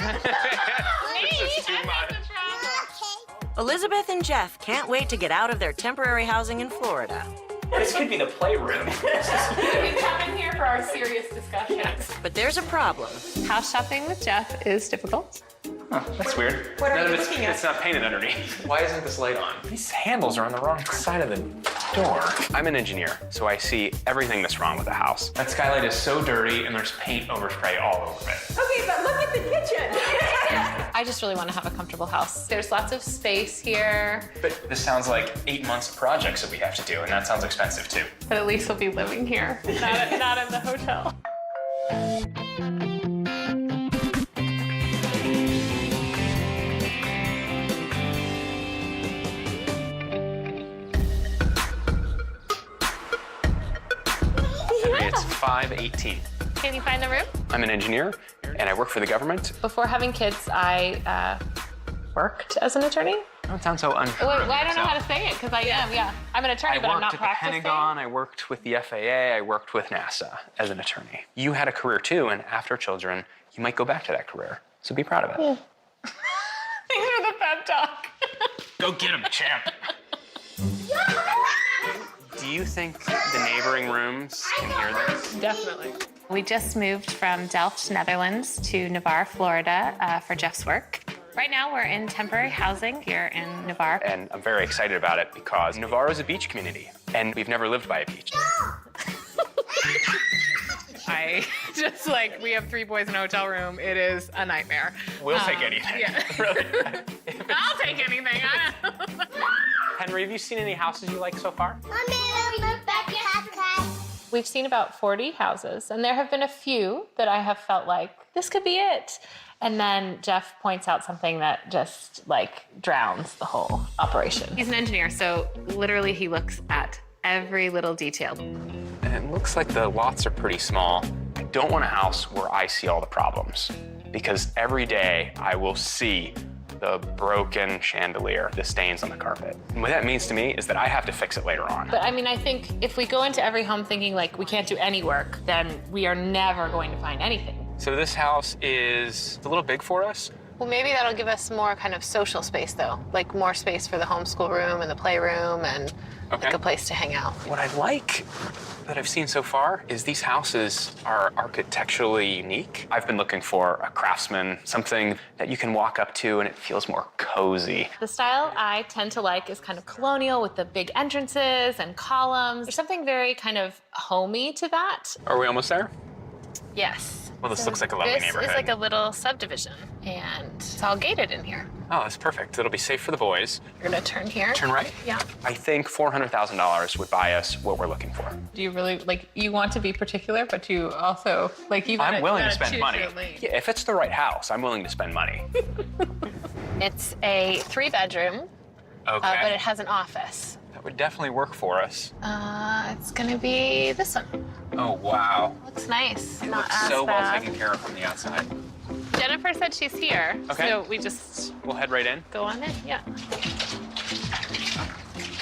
This is too much. Elizabeth and Jeff can't wait to get out of their temporary housing in Florida. This could be the playroom. We come in here for our serious discussions. But there's a problem. House shopping with Jeff is difficult. Huh, that's weird. What are you it's, looking at? It's not painted underneath. Why isn't this light on? These handles are on the wrong side of the door. I'm an engineer, so I see everything that's wrong with the house. That skylight is so dirty and there's paint overspray all over it. Okay, but look at the kitchen. I just really want to have a comfortable house. There's lots of space here, But this sounds like 8 months of projects that we have to do, and that sounds expensive too. but at least we'll be living here, not in the hotel. It's 5:18. Can you find the room? I'm an engineer, and I work for the government. Before having kids, I worked as an attorney. Don't sound so untrue. Well, I don't know how to say it, because I am, yeah. I'm an attorney, I but I'm worked not at the practicing. Pentagon, I worked with the FAA, I worked with NASA as an attorney. You had a career too, and after children, you might go back to that career. So be proud of it. Yeah. Thanks for the pep talk. Go get him, champ. Do you think the neighboring rooms can hear this? Definitely. We just moved from Delft, Netherlands to Navarre, Florida for Jeff's work. Right now we're in temporary housing here in Navarre. And I'm very excited about it because Navarre is a beach community, and we've never lived by a beach. I just we have 3 boys in a hotel room. It is a nightmare. We'll take anything. Yeah. Really. I'll take anything. Henry, have you seen any houses you like so far? We've seen about 40 houses, and there have been a few that I have felt like, this could be it. And then Jeff points out something that just drowns the whole operation. He's an engineer, so literally he looks at every little detail. And it looks like the lots are pretty small. I don't want a house where I see all the problems, because every day I will see the broken chandelier, the stains on the carpet. And what that means to me is that I have to fix it later on. But I mean, I think if we go into every home thinking we can't do any work, then we are never going to find anything. So this house is a little big for us. Well, maybe that'll give us more kind of social space, though. More space for the homeschool room and the playroom and a place to hang out. What I like that I've seen so far is these houses are architecturally unique. I've been looking for a craftsman, something that you can walk up to and it feels more cozy. The style I tend to like is kind of colonial with the big entrances and columns. There's something very kind of homey to that. Are we almost there? Yes. Well, this looks like a lovely neighborhood. This is like a little subdivision, and it's all gated in here. Oh, that's perfect. It'll be safe for the boys. You're gonna turn here. Turn right? Yeah. I think $400,000 would buy us what we're looking for. Do you really, you want to be particular, but you also, I'm willing to spend money. Yeah, if it's the right house, I'm willing to spend money. It's a 3-bedroom, Okay. but it has an office. That would definitely work for us. It's gonna be this one. Oh, wow. Looks nice. It Not looks as so well bad. taken care of from the outside. Jennifer said she's here, Okay. so we just We'll head right in. go on in. Yeah.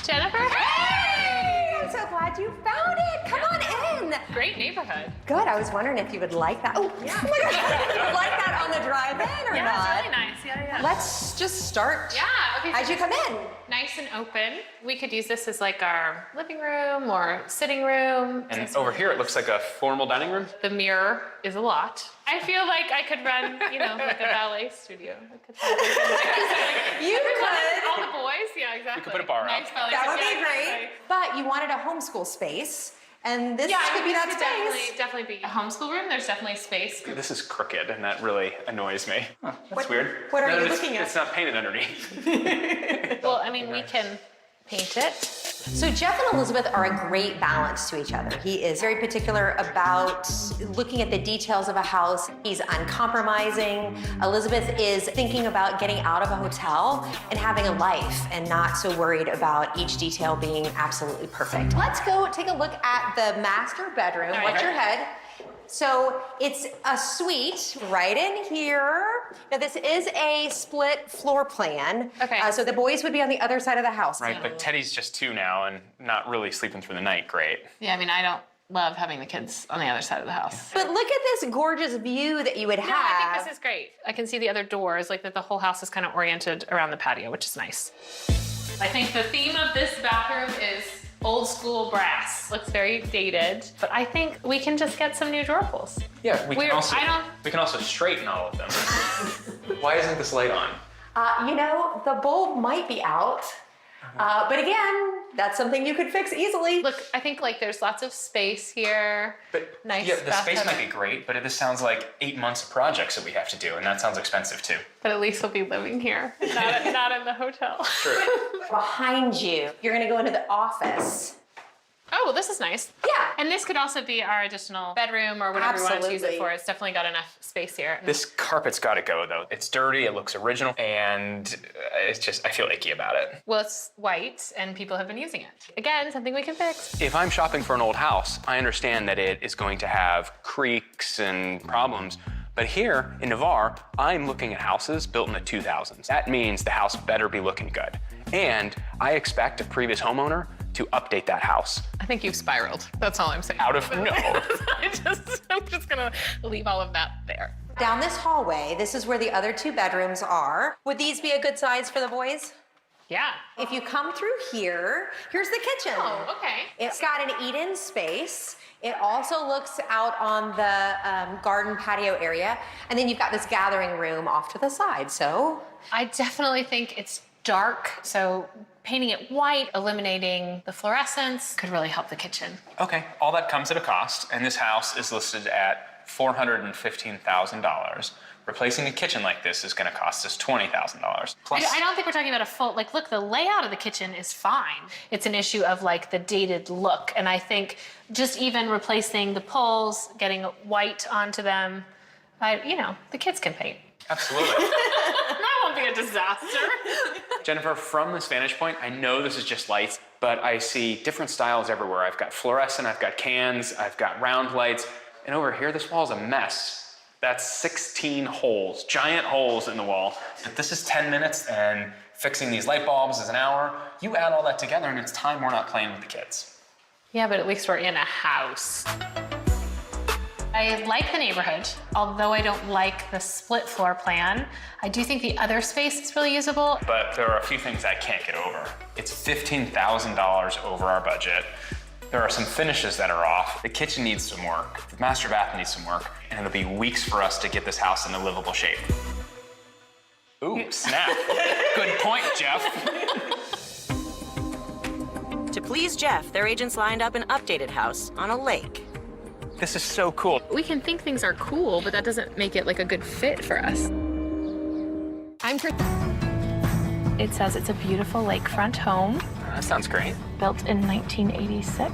Jennifer? Hey, I'm so glad you found it. Come on in. Great neighborhood. Good. I was wondering if you would like that. Oh, yeah. Oh my gosh. If you would like that on the drive-in or Yeah, not. it's really nice. Yeah. Let's just start. Yeah, okay. As so you come in. nice and open. We could use this as our living room or sitting room. And over here, it looks like a formal dining room. The mirror is a lot. I feel like I could run, a ballet studio. I could have You could. all the boys. Yeah, exactly. We could put a bar up. Nice ballet That would studio. be great. But you wanted a homeschool space, and this Yeah, could be that this space. could definitely be a homeschool room. There's definitely space. This is crooked, and that really annoys me. Huh, that's weird. What are you it's- looking at? It's not painted underneath. Well, I mean, we can paint it. So Jeff and Elizabeth are a great balance to each other. He is very particular about looking at the details of a house. He's uncompromising. Elizabeth is thinking about getting out of a hotel and having a life and not so worried about each detail being absolutely perfect. Let's go take a look at the master bedroom. right. Watch your head. So it's a suite right in here. Now this is a split floor plan. Okay. So the boys would be on the other side of the house. Right, but Teddy's just 2 now and not really sleeping through the night great. Yeah, I mean, I don't love having the kids on the other side of the house. But look at this gorgeous view that you would No, I have. think this is great. I can see the other doors, like that the whole house is kind of oriented around the patio, which is nice. I think the theme of this bathroom is old school brass. Looks very dated, but I think we can just get some new drawer pulls. Yeah, we can also straighten all of them. Why isn't this light on? You know, the bulb might be out, but again, that's something you could fix easily. Look, I think like there's lots of space here. But nice yeah, the space bathtub. might be great, but this sounds like 8 months of projects that we have to do, and that sounds expensive too. But at least we'll be living here, not in the hotel. True. Behind you, you're gonna go into the office. Oh, well, this is nice. Yeah. And this could also be our additional bedroom or whatever we want to use it Absolutely. for. It's definitely got enough space here. This carpet's got to go though. It's dirty, it looks original, and it's just, I feel icky about it. Well, it's white and people have been using it. Again, something we can fix. If I'm shopping for an old house, I understand that it is going to have creaks and problems. But here in Navarre, I'm looking at houses built in the 2000s. That means the house better be looking good. And I expect a previous homeowner to update that house. I think you've spiraled. That's all I'm saying. Out of no. I'm just gonna leave all of that there. Down this hallway, this is where the other 2 bedrooms are. Would these be a good size for the boys? Yeah. If you come through here, here's the kitchen. Oh, okay. It's got an eat-in space. It also looks out on the garden patio area. And then you've got this gathering room off to the side, so. I definitely think it's dark, so painting it white, eliminating the fluorescence could really help the kitchen. Okay, all that comes at a cost, and this house is listed at $415,000. Replacing a kitchen like this is gonna cost us $20,000. Plus, I don't think we're talking about a full, like, look, the layout of the kitchen is fine. It's an issue of like the dated look. And I think just even replacing the pulls, getting white onto them, the kids can paint. absolutely. That won't be a disaster. Jennifer, from this vantage point, I know this is just lights, but I see different styles everywhere. I've got fluorescent, I've got cans, I've got round lights, and over here, this wall's a mess. That's 16 holes, giant holes in the wall. If this is 10 minutes and fixing these light bulbs is an hour, you add all that together and it's time we're not playing with the kids. Yeah, but at least we're in a house. I like the neighborhood, although I don't like the split floor plan. I do think the other space is really usable. But there are a few things I can't get over. It's $15,000 over our budget. There are some finishes that are off. The kitchen needs some work. The master bath needs some work. And it'll be weeks for us to get this house in a livable shape. Ooh, snap. Good point, Jeff. To please Jeff, their agents lined up an updated house on a lake. This is so cool. We can think things are cool, but that doesn't make it like a good fit for us. It says it's a beautiful lakefront home, That sounds great. built in 1986.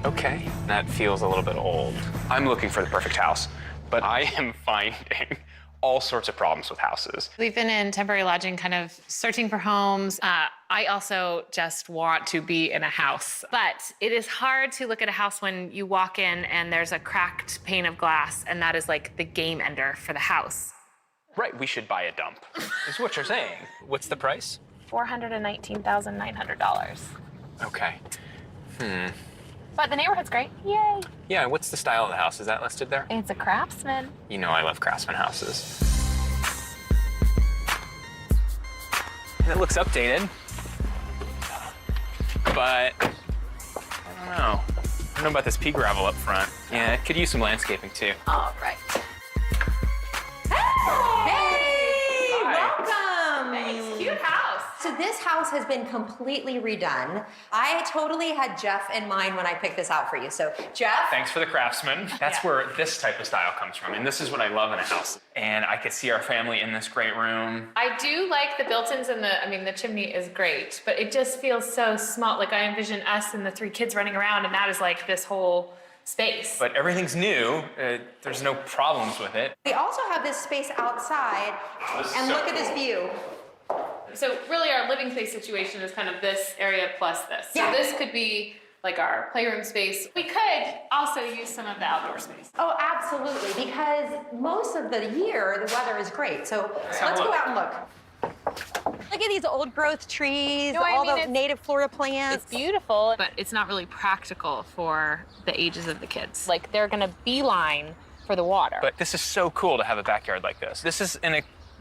Okay, that feels a little bit old. I'm looking for the perfect house, but I am finding all sorts of problems with houses. We've been in temporary lodging, kind of searching for homes. I also just want to be in a house. But it is hard to look at a house when you walk in and there's a cracked pane of glass, and that is like the game ender for the house. Right, we should buy a dump. Is what you're saying. What's the price? $419,900. Okay. But the neighborhood's great. Yay. Yeah, what's the style of the house? Is that listed there? It's a Craftsman. You know I love Craftsman houses. And it looks updated. But I don't know. I don't know about this pea gravel up front. Yeah, it could use some landscaping too. All right. Hey, welcome. Nice, cute house. So this house has been completely redone. I totally had Jeff in mind when I picked this out for you. So Jeff. Thanks for the Craftsman. That's Yeah. where this type of style comes from. And this is what I love in a house. And I could see our family in this great room. I do like the built-ins and the chimney is great, but it just feels so small. Like I envision us and the 3 kids running around, and that is like this whole space. But everything's new. There's no problems with it. We also have this space outside, This is and so look at this cool. view. So really our living space situation is kind of this area plus this. Yeah. So this could be like our playroom space. We could also use some of the outdoor space. Oh, absolutely, because most of the year, the weather is great. So have let's a go look. out and look. Look at these old growth trees, No, I all mean, the native Florida plants. It's beautiful, but it's not really practical for the ages of the kids. Like, they're gonna beeline for the water. But this is so cool to have a backyard like this. This is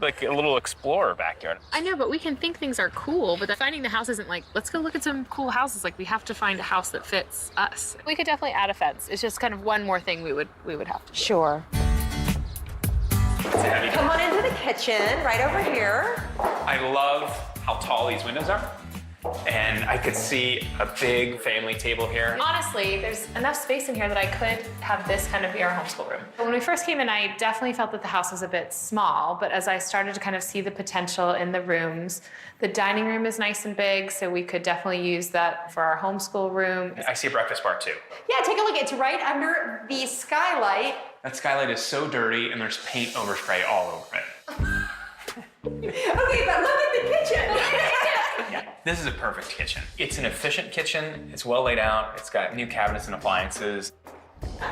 like a little explorer backyard. I know, but we can think things are cool, but finding the house isn't like, let's go look at some cool houses. Like, we have to find a house that fits us. We could definitely add a fence. It's just kind of one more thing we would have to do. Sure. Come on into the kitchen, right over here. I love how tall these windows are. And I could see a big family table here. Honestly, there's enough space in here that I could have this kind of be our homeschool room. But when we first came in, I definitely felt that the house was a bit small, but as I started to kind of see the potential in the rooms, the dining room is nice and big, so we could definitely use that for our homeschool room. I see a breakfast bar too. Yeah, take a look. It's right under the skylight. That skylight is so dirty and there's paint overspray all over it. Okay, but look at the kitchen. Yeah, this is a perfect kitchen. It's an efficient kitchen. It's well laid out. It's got new cabinets and appliances.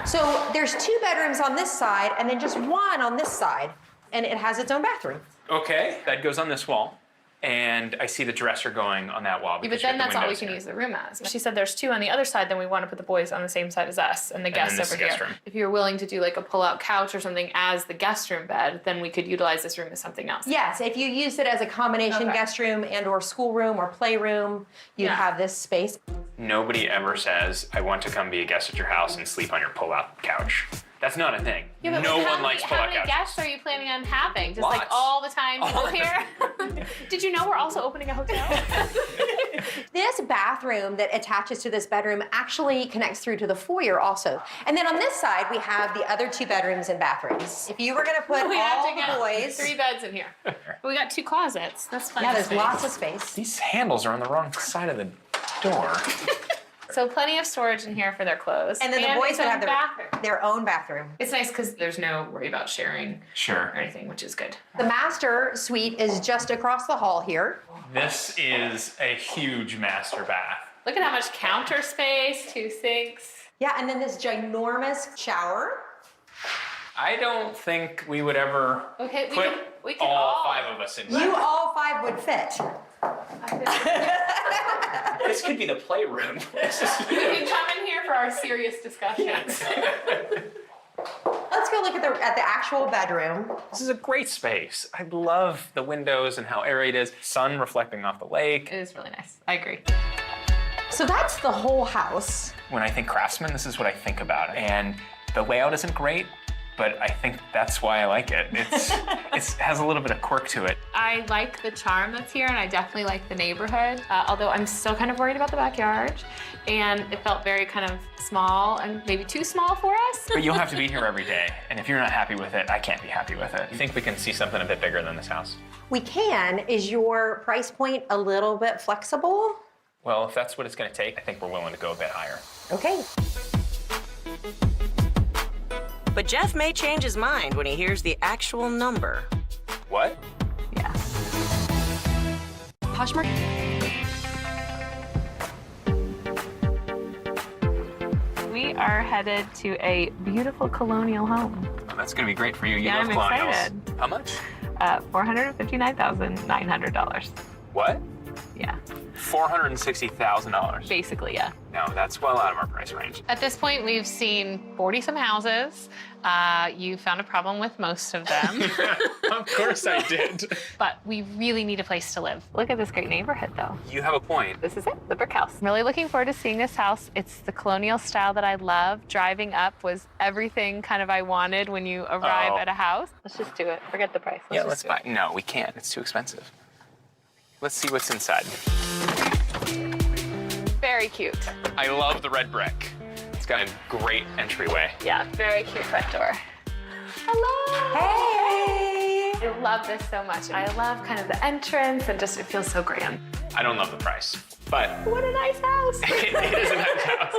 So there's 2 bedrooms on this side and then just 1 on this side. And it has its own bathroom. Okay, that goes on this wall. And I see the dresser going on that wall. Yeah, but because you then have the that's all we windows can here. use the room as. She said there's 2 on the other side, then we want to put the boys on the same side as us and the guests then this over is guest here. room. If you're willing to do like a pull-out couch or something as the guest room bed, then we could utilize this room as something else. Yes, if you used it as a combination Okay. guest room and or schoolroom or playroom, you'd Yeah. have this space. Nobody ever says, I want to come be a guest at your house and sleep on your pull-out couch. That's not a thing. Yeah, but no how one likes How pull-out many couches. guests are you planning on having? Just like Lots. all the time you All live the here? Did you know we're also opening a hotel? This bathroom that attaches to this bedroom actually connects through to the foyer also. And then on this side, we have the other 2 bedrooms and bathrooms. If you were gonna put we have all to the get boys. 3 beds in here. We got 2 closets. That's fine. Yeah, there's lots of space. These handles are on the wrong side of the door. So plenty of storage in here for their clothes. And then the boys its would own have bathroom. their own bathroom. It's nice because there's no worry about sharing Sure. or anything, which is good. The master suite is just across the hall here. This is a huge master bath. Look at how much counter space, 2 sinks. Yeah, and then this ginormous shower. I don't think we would ever Okay, we could all all 5 of us in You here. all 5 would fit. This could be the playroom. This is We can come in here for our serious discussions. Let's go look at the actual bedroom. This is a great space. I love the windows and how airy it is. Sun reflecting off the lake. It is really nice. I agree. So that's the whole house. When I think craftsman, this is what I think about. And the layout isn't great, but I think that's why I like it. It has a little bit of quirk to it. I like the charm that's here, and I definitely like the neighborhood, although I'm still kind of worried about the backyard. And it felt very kind of small and maybe too small for us. But you'll have to be here every day. And if you're not happy with it, I can't be happy with it. I think we can see something a bit bigger than this house. We can. Is your price point a little bit flexible? Well, if that's what it's going to take, I think we're willing to go a bit higher. Okay. But Jeff may change his mind when he hears the actual number. What? Yeah. Poshmark. We are headed to a beautiful colonial home. Well, that's going to be great for you. You Yeah, love I'm colonials. excited. How much? $459,900. What? Yeah, $460,000. basically, yeah. No, that's well out of our price range. At this point, we've seen 40-some houses. You found a problem with most of them, Of course I did. but we really need a place to live. Look at this great neighborhood, though. You have a point. This is it, the brick house. I'm really looking forward to seeing this house. It's the colonial style that I love. Driving up was everything kind of I wanted when you arrive Oh. at a house. Let's just do it. Forget the price. Yeah, just let's do buy. it. No, we can't. It's too expensive. Let's see what's inside. Very cute. I love the red brick. It's got a great entryway. Yeah, very cute front door. Hello. Hey! I love this so much. I love kind of the entrance and just it feels so grand. I don't love the price, but What a nice house. it is a nice house.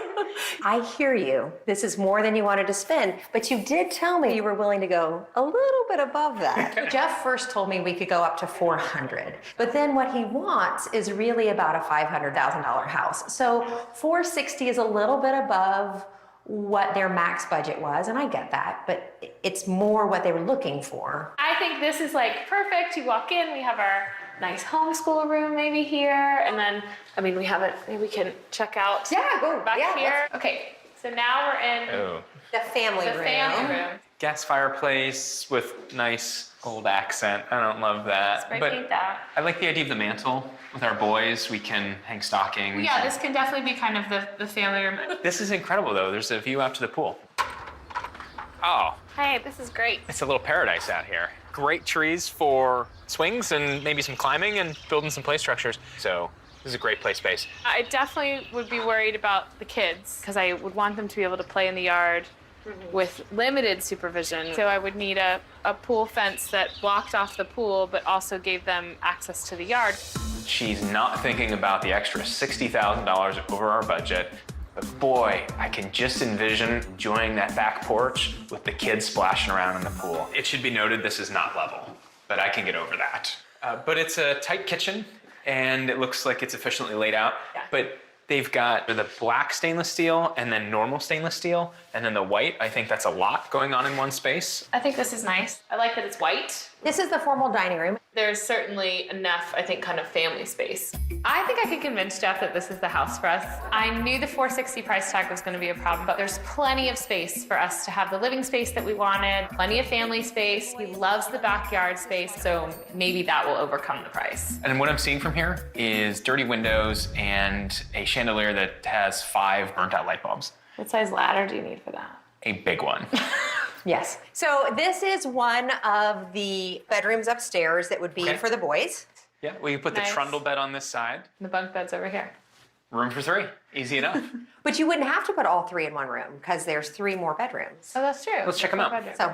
I hear you. This is more than you wanted to spend, but you did tell me you were willing to go a little bit above that. Jeff first told me we could go up to $400, but then what he wants is really about a $500,000 house. So $460 is a little bit above what their max budget was, and I get that, but it's more what they were looking for. I think this is like perfect. You walk in, we have our nice homeschool room maybe here, and then, I mean, we have it, maybe we can check out Go back here. Okay, so now we're in the family room. Gas fireplace with nice gold accent. I don't love that. Spray paint that. I like the idea of the mantle. With our boys, we can hang stockings. Yeah, this can definitely be kind of the family room. This is incredible, though. There's a view out to the pool. Oh, Hey, this is great. it's a little paradise out here. Great trees for swings and maybe some climbing and building some play structures. So this is a great play space. I definitely would be worried about the kids because I would want them to be able to play in the yard with limited supervision. So I would need a pool fence that blocked off the pool but also gave them access to the yard. She's not thinking about the extra $60,000 over our budget. But boy, I can just envision enjoying that back porch with the kids splashing around in the pool. It should be noted this is not level, but I can get over that. But it's a tight kitchen, and it looks like it's efficiently laid out. Yeah. But they've got the black stainless steel and then normal stainless steel, and then the white. I think that's a lot going on in one space. I think this is nice. I like that it's white. This is the formal dining room. There's certainly enough, I think, kind of family space. I think I could convince Jeff that this is the house for us. I knew the $460 price tag was going to be a problem, but there's plenty of space for us to have the living space that we wanted, plenty of family space. He loves the backyard space, so maybe that will overcome the price. And what I'm seeing from here is dirty windows and a chandelier that has 5 burnt out light bulbs. What size ladder do you need for that? A big one. Yes. So this is one of the bedrooms upstairs that would be Okay. for the boys. Yeah, we can put Nice. the trundle bed on this side. The bunk bed's over here. Room for 3. Easy enough. But you wouldn't have to put all 3 in one room because there's 3 more bedrooms. Oh, that's true. Let's check 'em out. So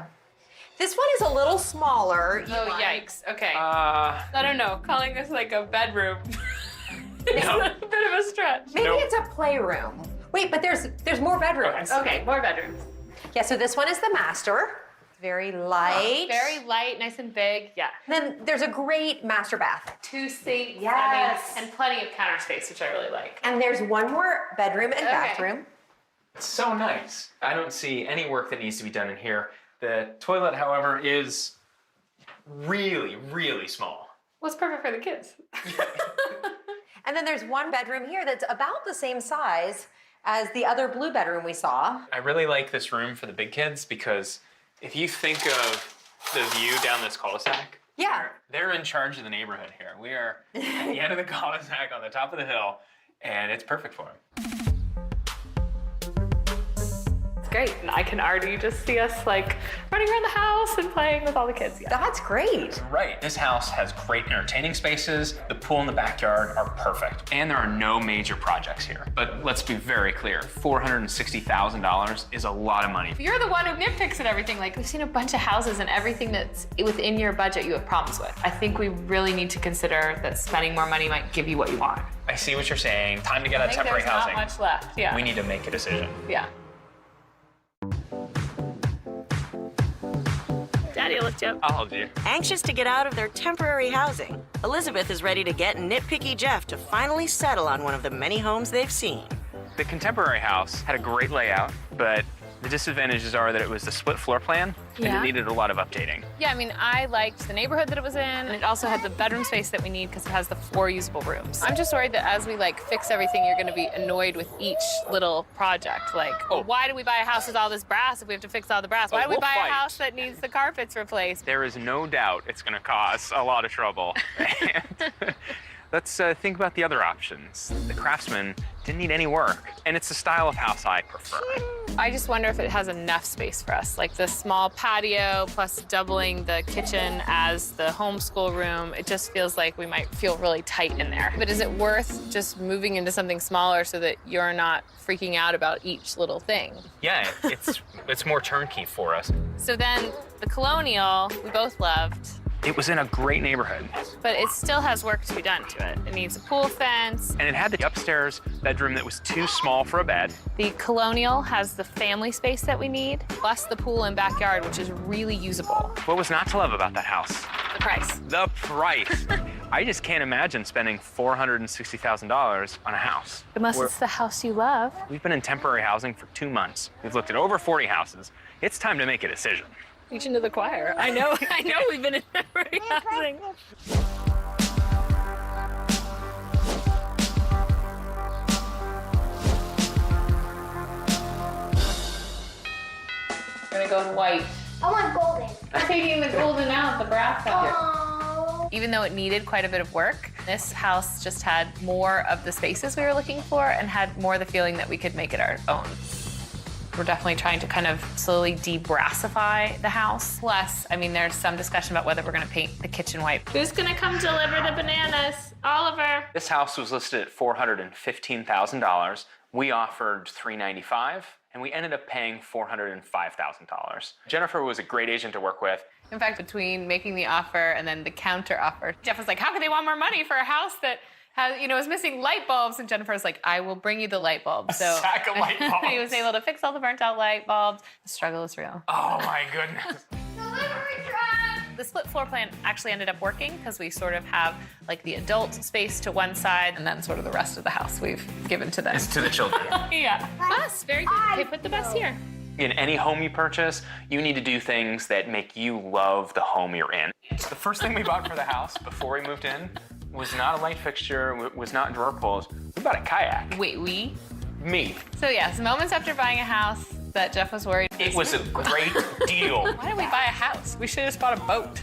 this one is a little smaller. Oh, yikes. Okay. Uh, I don't know. Calling this like a bedroom is No. a bit of a stretch. Maybe Nope. it's a playroom. Wait, but there's more bedrooms. Okay, more bedrooms. Yeah, so this one is the master. Very light. Very light, nice and big. Yeah. Then there's a great master bath. 2 sinks. Yes. I mean, and plenty of counter space, which I really like. And there's one more bedroom and bathroom. it's so nice. I don't see any work that needs to be done in here. The toilet, however, is really, really small. Well, it's perfect for the kids. And then there's one bedroom here that's about the same size as the other blue bedroom we saw. I really like this room for the big kids because if you think of the view down this cul-de-sac, Yeah. they're in charge of the neighborhood here. We are at the end of the cul-de-sac on the top of the hill, and it's perfect for them. It's great. And I can already just see us like running around the house and playing with all the kids. Yeah. That's great. Right, this house has great entertaining spaces. The pool and the backyard are perfect. And there are no major projects here. But let's be very clear, $460,000 is a lot of money. You're the one who nitpicks at everything. Like, we've seen a bunch of houses and everything that's within your budget you have problems with. I think we really need to consider that spending more money might give you what you want. I see what you're saying. Time to get out I of think temporary there's housing. not much left. Yeah. We need to make a decision. Yeah. Daddy looked you up. I'll hold you. Anxious to get out of their temporary housing, Elizabeth is ready to get Nitpicky Jeff to finally settle on one of the many homes they've seen. The contemporary house had a great layout, but the disadvantages are that it was the split floor plan and Yeah. it needed a lot of updating. Yeah, I mean, I liked the neighborhood that it was in, and it also had the bedroom space that we need because it has the 4 usable rooms. I'm just worried that as we like fix everything, you're going to be annoyed with each little project. Like, why do we buy a house with all this brass if we have to fix all the brass? Why do we we'll buy fight. a house that needs the carpets replaced? There is no doubt it's going to cause a lot of trouble. And let's think about the other options. The Craftsman didn't need any work, and it's the style of house I prefer. I just wonder if it has enough space for us, like the small patio plus doubling the kitchen as the homeschool room. It just feels like we might feel really tight in there. But is it worth just moving into something smaller so that you're not freaking out about each little thing? Yeah, it's more turnkey for us. So then the Colonial, we both loved, It was in a great neighborhood, but it still has work to be done to it. It needs a pool fence. and it had the upstairs bedroom that was too small for a bed. The Colonial has the family space that we need, plus the pool and backyard, which is really usable. What was not to love about that house? The price. The price. I just can't imagine spending $460,000 on a house. Unless it's the house you love. We've been in temporary housing for 2 months. We've looked at over 40 houses. It's time to make a decision. Preaching to the choir. I know we've been in temporary housing. We're gonna go in white. I want golden. I'm taking the golden out, the brass out. Oh. Even though it needed quite a bit of work, this house just had more of the spaces we were looking for and had more the feeling that we could make it our own. We're definitely trying to kind of slowly de-brassify the house. Plus, I mean, there's some discussion about whether we're gonna paint the kitchen white. Who's gonna come deliver the bananas? Oliver. This house was listed at $415,000. We offered $395,000, and we ended up paying $405,000. Jennifer was a great agent to work with. In fact, between making the offer and then the counter offer, Jeff was like, how could they want more money for a house that has, is missing light bulbs? And Jennifer was like, I will bring you the light bulbs. So sack of light bulbs. he was able to fix all the burnt out light bulbs. The struggle is real. Oh my goodness. Delivery truck. The split floor plan actually ended up working because we sort of have like the adult space to one side and then sort of the rest of the house we've given to them. It's to the children. Yeah. Bus, very good. Okay, put the bus here. In any home you purchase, you need to do things that make you love the home you're in. The first thing we bought for the house before we moved in was not a light fixture, was not drawer pulls. We bought a kayak. Wait, we? Me. So yes, moments after buying a house that Jeff was worried. It was a great deal. Why did we buy a house? We should have just bought a boat.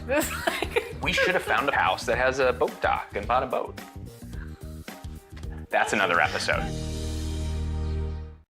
We should have found a house that has a boat dock and bought a boat. That's another episode.